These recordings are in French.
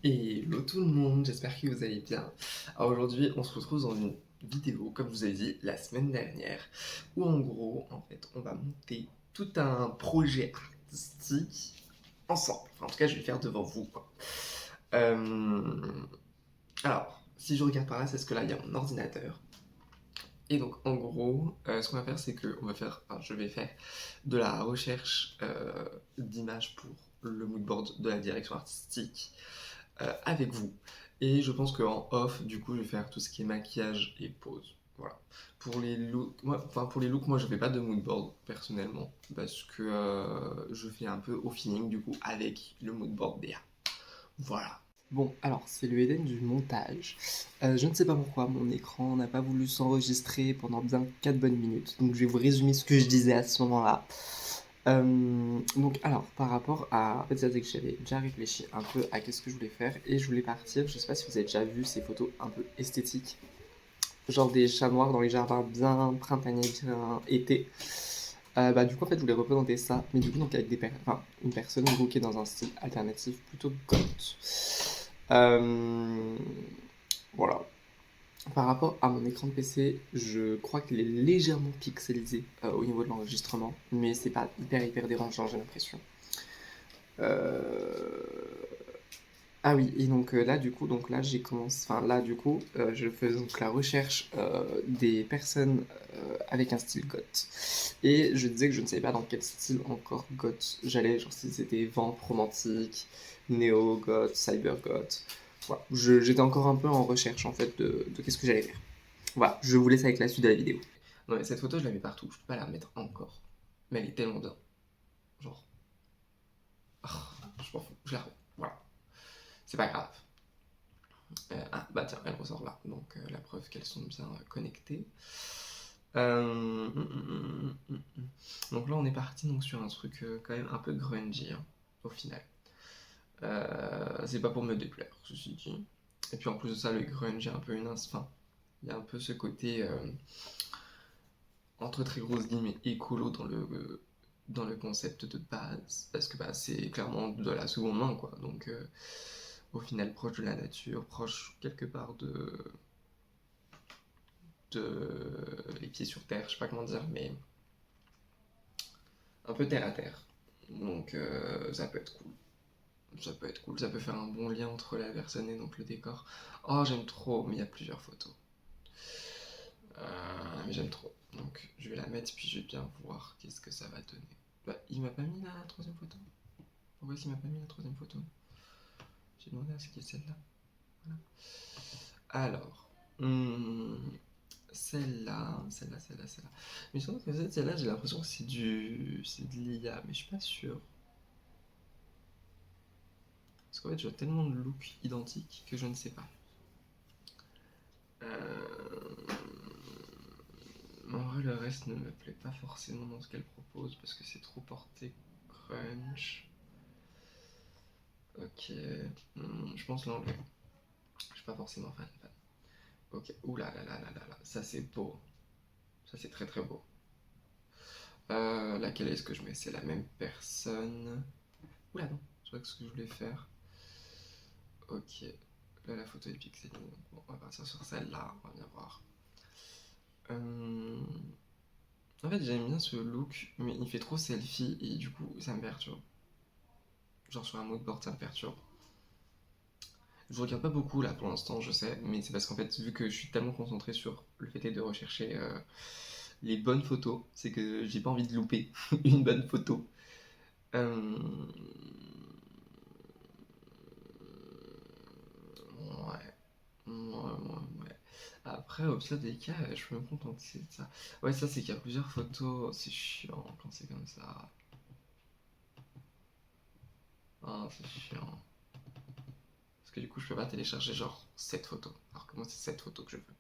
Hello tout le monde, j'espère que vous allez bien. Alors aujourd'hui, on se retrouve dans une vidéo, comme je vous ai dit la semaine dernière, où en gros, en fait, on va monter tout un projet artistique ensemble. Enfin, en tout cas, je vais le faire devant vous, quoi. Euh, Alors, si je regarde par là, c'est ce que là, il y a mon ordinateur. Et donc, en gros, ce qu'on va faire, c'est que je vais faire de la recherche d'images pour le moodboard de la direction artistique avec vous. Et je pense qu'en off, du coup, je vais faire tout ce qui est maquillage et pose. Voilà. Pour les looks, moi, je fais pas de moodboard personnellement parce que je fais un peu au feeling du coup avec le moodboard DA. Voilà. Bon, alors c'est le Eden du montage. Je ne sais pas pourquoi mon écran n'a pas voulu s'enregistrer pendant bien 4 bonnes minutes. Donc je vais vous résumer ce que je disais à ce moment-là. Donc alors, par rapport à... En fait, c'est que j'avais déjà réfléchi un peu à qu'est-ce que je voulais faire et je voulais partir, je sais pas si vous avez déjà vu ces photos un peu esthétiques, genre des chats noirs dans les jardins bien printaniers, bien été. Du coup, en fait, je voulais représenter ça, mais du coup, donc avec une personne du coup, qui est dans un style alternatif plutôt goth. Euh, voilà. Par rapport à mon écran de PC, je crois qu'il est légèrement pixelisé au niveau de l'enregistrement, mais c'est pas hyper dérangeant, j'ai l'impression. Euh, Ah oui, et donc là, du coup, donc là, j'ai commencé. Enfin, là, du coup, je faisais donc la recherche des personnes avec un style goth. Et je disais que je ne savais pas dans quel style encore goth j'allais, genre si c'était vamp romantique, néo-goth, cyber-goth. Voilà, j'étais encore un peu en recherche en fait de qu'est-ce que j'allais faire. Voilà, je vous laisse avec la suite de la vidéo. Non, mais cette photo, je la mets partout, je peux pas la remettre encore. Mais elle est tellement bien. Genre, oh, je m'en fous, je la remets. Voilà, c'est pas grave. Tiens, elle ressort là, donc la preuve qu'elles sont bien connectées. Donc là on est parti donc, sur un truc quand même un peu grungy hein, au final. C'est pas pour me déplaire, ceci dit. Et puis en plus de ça, le grunge, il y a un peu enfin, il y a un peu ce côté entre très grosses guillemets écolo dans le concept de base, parce que c'est clairement de la seconde main quoi. Donc au final proche de la nature, proche quelque part de les pieds sur terre, je sais pas comment dire, mais un peu terre à terre. Donc ça peut être cool. Ça peut être cool, ça peut faire un bon lien entre la personne et donc le décor. Oh j'aime trop, mais il y a plusieurs photos. Mais j'aime trop. Donc je vais la mettre puis je vais bien voir qu'est-ce que ça va donner. Il m'a pas mis la troisième photo. Pourquoi il m'a pas mis la troisième photo? J'ai demandé à ce qu'il y ait celle-là. Voilà. Alors, celle-là. Mais je trouve que celle-là, j'ai l'impression que c'est de l'IA, mais je suis pas sûr. Parce qu'en fait, je vois tellement de looks identiques que je ne sais pas. En vrai, le reste ne me plaît pas forcément dans ce qu'elle propose parce que c'est trop porté crunch. Ok, je pense l'enlever. Je suis pas forcément fan. Ok, oula, ça c'est beau. Ça c'est très très beau. Laquelle est-ce que je mets? C'est la même personne. Oula non, je vois ce que je voulais faire. Ok, là la photo est pixelisée. Bon, on va partir sur celle-là, on va bien voir. En fait j'aime bien ce look, mais il fait trop selfie et du coup ça me perturbe. Genre sur un moodboard ça me perturbe. Je regarde pas beaucoup là pour l'instant, je sais, mais c'est parce qu'en fait, vu que je suis tellement concentré sur le fait de rechercher les bonnes photos, c'est que j'ai pas envie de louper une bonne photo. Euh, ouais. Après, au pire des cas, je peux me contenter de ça. Ouais, ça, c'est qu'il y a plusieurs photos. C'est chiant quand c'est comme ça. Ah, c'est chiant. Parce que du coup, je peux pas télécharger genre cette photo. Alors que moi, c'est cette photo que je veux.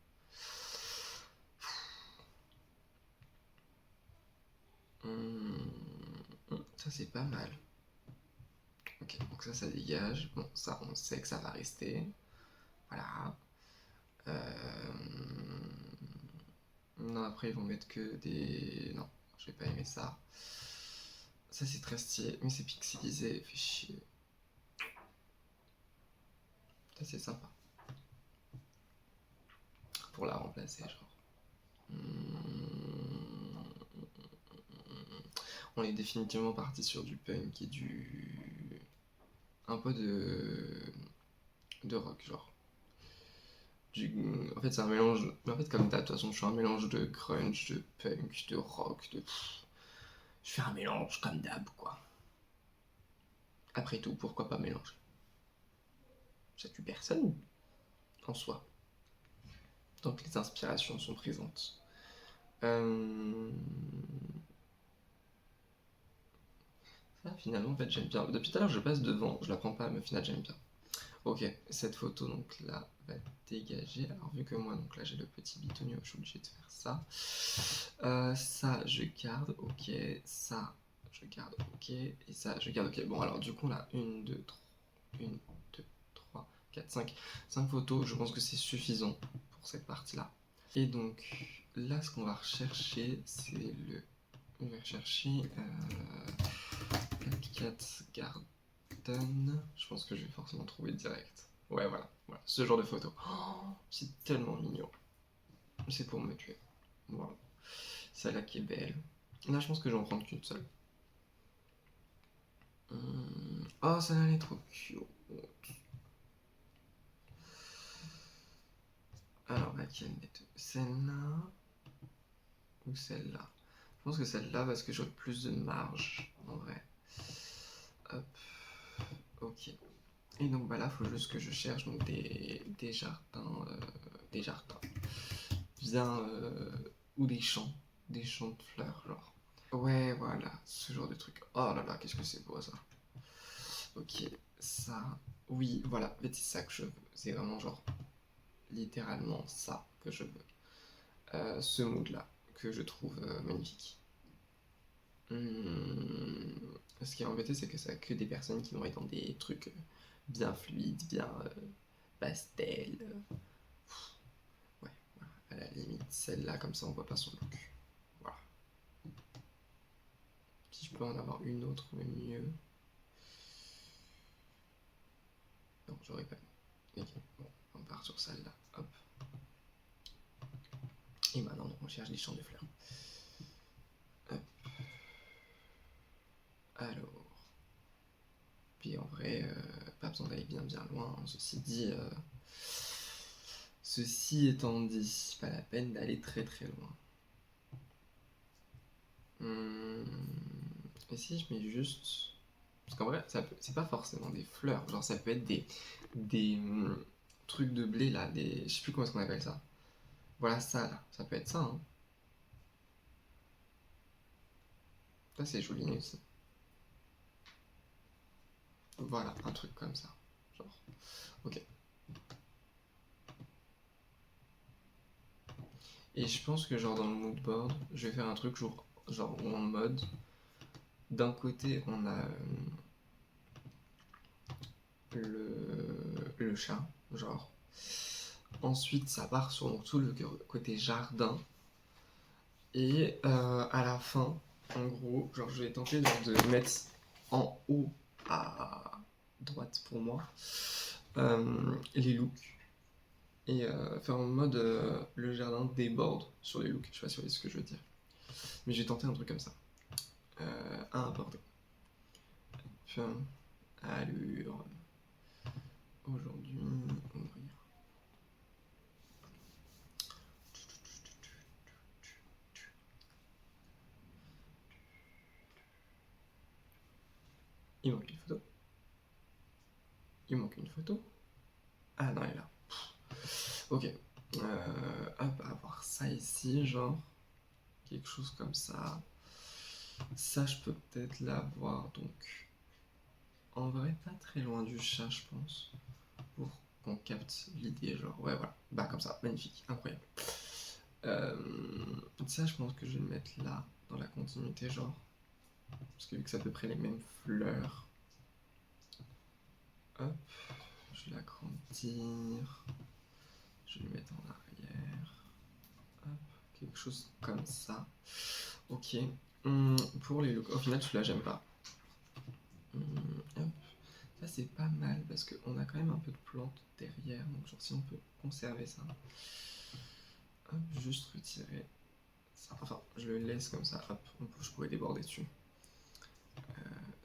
Ça, c'est pas mal. Ok, donc ça dégage. Bon, ça, on sait que ça va rester. Voilà. Non, après, ils vont mettre que des... Non, j'ai pas aimé ça. Ça, c'est très stylé, mais c'est pixelisé, fait chier. Ça c'est sympa. Pour la remplacer, genre. On est définitivement parti sur du punk et du... un peu de rock, genre. En fait, c'est un mélange... En fait, comme d'hab, de toute façon, je suis un mélange de grunge, de punk, de rock, de... Je fais un mélange comme d'hab, quoi. Après tout, pourquoi pas mélanger? Ça tue personne, en soi. Donc les inspirations sont présentes. Ça, finalement, en fait, j'aime bien. Depuis tout à l'heure, je passe devant, je la prends pas, mais au final, j'aime bien. Ok, cette photo, donc là, va dégager. Alors, vu que moi, donc là, j'ai le petit bitonio, je suis obligé de faire ça. Ça, je garde, ok. Ça, je garde, ok. Et ça, je garde, ok. Bon, alors, du coup, là, 1, 2, 3, 1, 2, 3, 4, 5. 5 photos, je pense que c'est suffisant pour cette partie-là. Et donc, là, ce qu'on va rechercher, c'est le... On va rechercher... Cat Garden. Je pense que je vais forcément trouver direct. Ouais, voilà, voilà, ce genre de photo. Oh, c'est tellement mignon. C'est pour me tuer. Voilà. Celle-là qui est belle. Là, je pense que je vais en prendre qu'une seule. Oh, celle-là, elle est trop cute. Alors, laquelle mettre? Celle-là ou celle-là? Je pense que celle-là parce que j'aurai plus de marge, en vrai. Hop. Ok. Et donc bah là, il faut juste que je cherche donc des jardins, bien, ou des champs de fleurs, genre. Ouais, voilà, ce genre de truc. Oh là là, qu'est-ce que c'est beau ça. Ok, ça, oui, voilà, en fait c'est ça que je veux. C'est vraiment genre, littéralement ça que je veux. Ce mood-là, que je trouve magnifique. Ce qui est embêté, c'est que ça a que des personnes qui vont être dans des trucs bien fluides, bien pastel. Ouais, voilà. À la limite, celle-là, comme ça, on voit pas son look. Voilà. Si je peux en avoir une autre, même mieux. Non, j'aurais pas mis. Ok, bon, on part sur celle-là. Hop. Et maintenant, on cherche des champs de fleurs. Hop. Alors. Puis en vrai, pas besoin d'aller bien bien loin. Ceci dit, ceci étant dit, pas la peine d'aller très très loin. Et si je mets juste... Parce qu'en vrai, c'est pas forcément des fleurs. Genre, ça peut être des trucs de blé, là. Je sais plus comment est-ce qu'on appelle ça. Voilà, ça, là. Ça peut être ça, hein. Ça, c'est joli aussi. Voilà, un truc comme ça. Genre, ok. Et je pense que, genre, dans le mood board, je vais faire un truc genre en mode... D'un côté, on a le chat, genre. Ensuite, ça part sur donc, tout le côté jardin. Et à la fin, en gros, genre, je vais tenter genre, de mettre en haut à droite pour moi les looks. Et faire en mode le jardin déborde sur les looks. Je sais pas si vous voyez ce que je veux dire. Mais j'ai tenté un truc comme ça. À aborder. Allure. Aujourd'hui, ouvrir. Il manque une photo. Il manque une photo. Ah non, elle est là. Ok. Hop, avoir ça ici, genre. Quelque chose comme ça. Ça, je peux peut-être l'avoir, donc. En vrai, pas très loin du chat, je pense. Pour qu'on capte l'idée, genre. Ouais, voilà. Bah, comme ça. Magnifique. Incroyable. Ça, je pense que je vais le mettre là, dans la continuité, genre. Parce que vu que c'est à peu près les mêmes fleurs. Hop. Je vais l'agrandir. Je vais le mettre en arrière. Hop. Quelque chose comme ça. Ok. Pour les looks. Au final, celui-là, j'aime pas. Hop. Ça, c'est pas mal parce qu'on a quand même un peu de plantes derrière, donc genre si on peut conserver ça. Hop, juste retirer ça. Enfin, je le laisse comme ça, hop, je pourrais déborder dessus.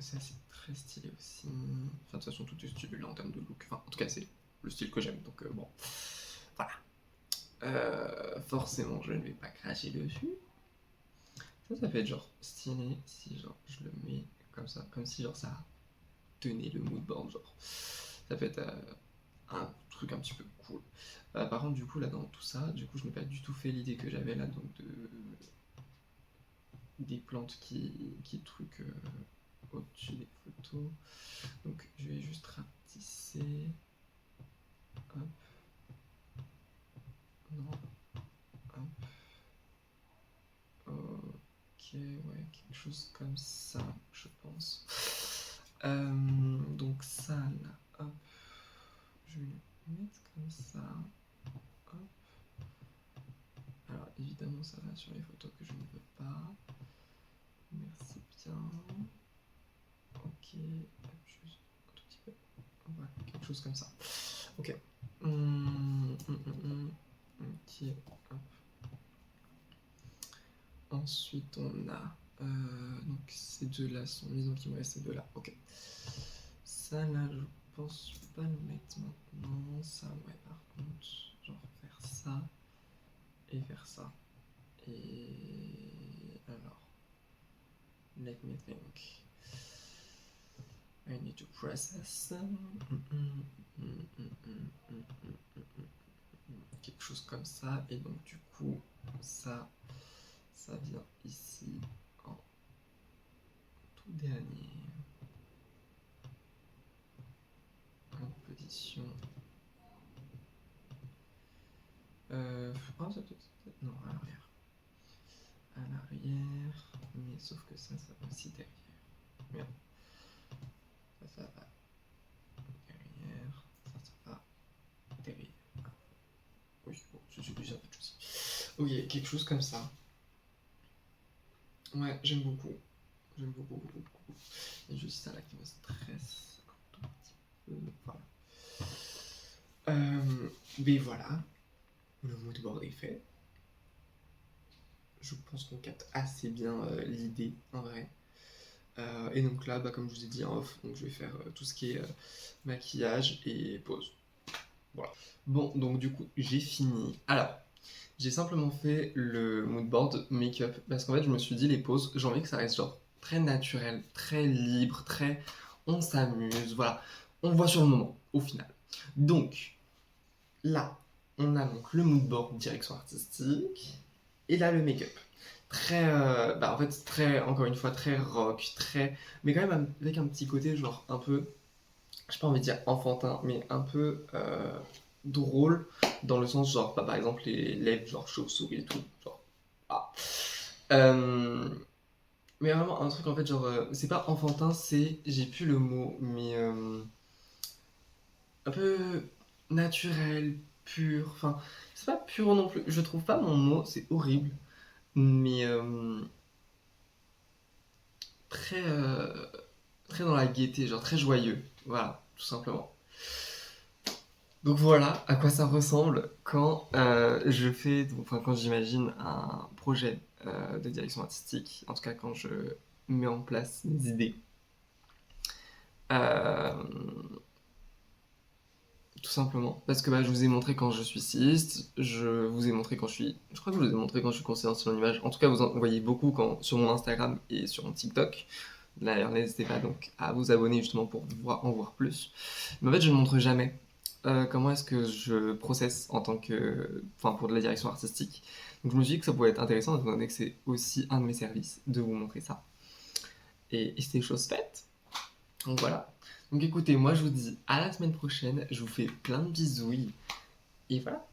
Ça c'est très stylé aussi. Enfin, de toute façon, tout est stylé là en termes de look. Enfin, en tout cas, c'est le style que j'aime, donc bon. Voilà. Forcément, je ne vais pas cracher dessus. Ça peut être genre stylé si genre je le mets comme ça, comme si genre ça tenait le mood board, genre. Ça peut être un truc un petit peu cool. Par contre, du coup, là dans tout ça, du coup, je n'ai pas du tout fait l'idée que j'avais là, donc des plantes qui truquent au-dessus des photos. Donc, je vais juste rapetisser. Hop. Non. Hop. Ok, ouais, quelque chose comme ça, je pense. Donc ça, là, hop. Je vais le mettre comme ça. Hop. Alors, évidemment, ça va sur les photos que je ne veux pas. Merci bien. Ok, juste un tout petit peu. Voilà, quelque chose comme ça. Ok. Ok, hop. Ensuite, on a... donc, ces deux-là sont mis, donc il me reste ces deux-là. Ok. Ça, là, je pense pas le mettre maintenant. Ça, ouais, par contre, genre faire ça et faire ça. Et alors, let me think. I need to process. Quelque chose comme ça. Et donc, du coup, ça vient ici en tout dernier. En position. Oh, ça peut-être. Non, à l'arrière. À l'arrière. Mais sauf que ça va aussi derrière. Merde. Ça va derrière. Ça va derrière. Ah. Oui, bon, je suis déjà pas de soucis. Ok, quelque chose comme ça. Ouais, j'aime beaucoup. J'aime beaucoup, beaucoup, beaucoup. Il y a juste ça là qui me stresse un tout petit peu. Voilà. Mais voilà. Le mood board est fait. Je pense qu'on capte assez bien l'idée en vrai. Et donc là, bah, comme je vous ai dit en off, donc je vais faire tout ce qui est maquillage et pose. Voilà. Bon, donc du coup, j'ai fini. Alors, j'ai simplement fait le mood board make-up parce qu'en fait, je me suis dit, les poses, j'ai envie que ça reste genre très naturel, très libre, très. On s'amuse, voilà. On voit sur le moment, au final. Donc, là, on a donc le mood board direction artistique et là, le make-up. Très, bah en fait, très, encore une fois, très rock, très. Mais quand même avec un petit côté, genre un peu j'ai pas envie de dire enfantin, mais un peu drôle, dans le sens genre, bah, par exemple, les lèvres, genre chauve-souris et tout. Genre, ah. Mais vraiment, un truc en fait, genre, c'est pas enfantin, c'est, j'ai plus le mot, mais un peu naturel, pur, enfin, c'est pas pur non plus, je trouve pas mon mot, c'est horrible, mais très, très dans la gaieté, genre très joyeux, voilà, tout simplement. Donc voilà à quoi ça ressemble quand je fais, enfin quand j'imagine un projet de direction artistique, en tout cas quand je mets en place des idées. Euh, Tout simplement. Parce que bah, je vous ai montré quand je suis styliste, je vous ai montré quand je suis. Je crois que je vous ai montré quand je suis conseiller en style en image. En tout cas, vous en voyez beaucoup quand, sur mon Instagram et sur mon TikTok. D'ailleurs, n'hésitez pas donc à vous abonner justement pour en voir plus. Mais en fait, je ne montre jamais comment est-ce que je processe en tant que. Enfin, pour de la direction artistique. Donc, je me suis dit que ça pouvait être intéressant, étant donné que c'est aussi un de mes services de vous montrer ça. Et c'était chose faite. Donc voilà. Donc écoutez, moi je vous dis à la semaine prochaine. Je vous fais plein de bisous. Et voilà.